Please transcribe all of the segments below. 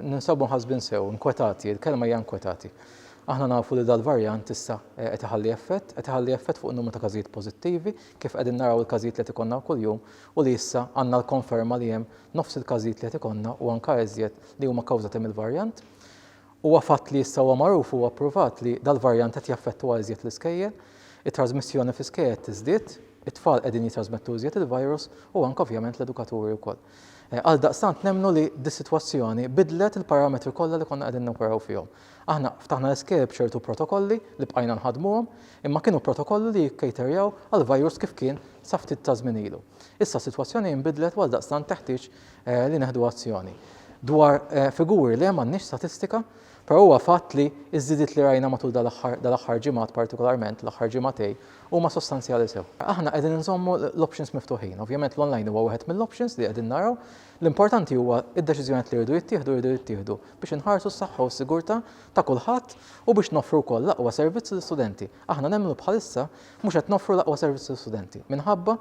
ninsabu nħasbin sew, inkwetati, il-kelma hija inkwetati. Aħna nafu li dal-varjant issa qed iħalli effett fuq in-numru ta' każijiet pożittivi kif qegħdin naraw il-każijiet li qed ikollna kuljum u li issa għandna l-konferma li hemm nofs il-każijiet li qed ikollna u anke iżjed li huma kkawżati mill-varjant. Huwa fatt li issa huwa magħruf u approvat li dal-varjant qed jaffettwa iżjed l-iskejjel, it-trasmissjoni fl-iskejjel tiżdied, it-tfal qegħdin jitrasmettu iżjed il-virus u anke ovvjament l-edukaturi wkoll. Għal daqstant nemmnu li dis-sitwazzjoni bidlet il-parametri kollha li konna qegħdin nipparaw fihom. Aħna ftaħna l-iskejjel b'ċertu protokolli li bqajna nħadmuhom, imma kienu protokolli li jikkejterjaw għal virus kif kien sa ftit ta' żmien ilu. Issa s-sitwazzjoni nbidlet għal daqstant teħtieġ li neħdu azzjoni. Dwar figuri li hemm m'għandniex statistika, però huwa fatt li iż-żidiet li rajna matul dal-aħħar ġimgħat partikolarment l-aħħar ġimgħatej huma sostanzjali sew. Aħna qegħdin inżommu l-options miftuħin. Ovvjament l-online huwa wieħed mill-options li qegħdin naraw. L-importanti huwa id-deċiżjonijiet li jridu jittieħdu biex inħarsu s-saħħa u s-sigurtà ta' kulħadd u biex noffru wkoll l-aqwa servizz lill-studenti. Aħna nemmnu bħalissa mhux qed noffru l-aqwa servizz lill-studenti minħabba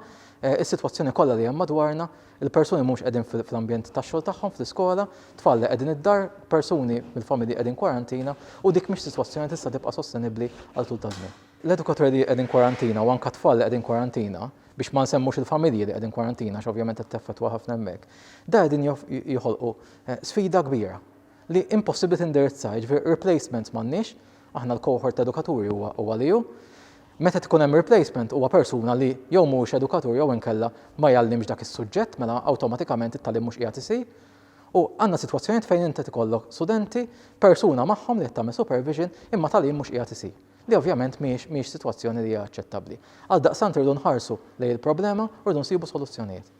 is-sitwazzjoni kollha li hemm madwarna, il-persuni mhux qegħdin fl-ambjent tax-xogħol tagħhom fl-iskola, tfal li qegħdin id-dar, persuni mill-familji qegħdin kwarantina u dik mhix sitwazzjoni tista' tibqa' sostenibbli għal tul ta' żmien. L-edukaturi li qegħdin kwarantina u anke tfal li qegħdin kwarantina biex ma nsemmux il-familji li qegħdin kwarantina x'ovvjament qed teffettwa ħafna hemmhekk. Da qegħdin joħolqu sfida kbira li impossibbli tindirizza, jiġifieri replacements m'għandniex, aħna l-cohort edukaturi huwa li hu. Meta tkun hemm replacement huwa persuna li jew mhuwiex edukatur jew inkella ma jgħallimx dak is-suġġett mela awtomatikament it-tagħlim mhux qiegħed isir. U għandna sitwazzjonijiet fejn inti tikollok studenti, persuna magħhom li qed tagħmel supervision imma tagħlim mhux qiegħed isir. Li ovvjament mhijiex sitwazzjoni li hija aċċettabbli. Għal daqstant irridu nħarsu lejn il-problema u rridu nsibu soluzzjonijiet.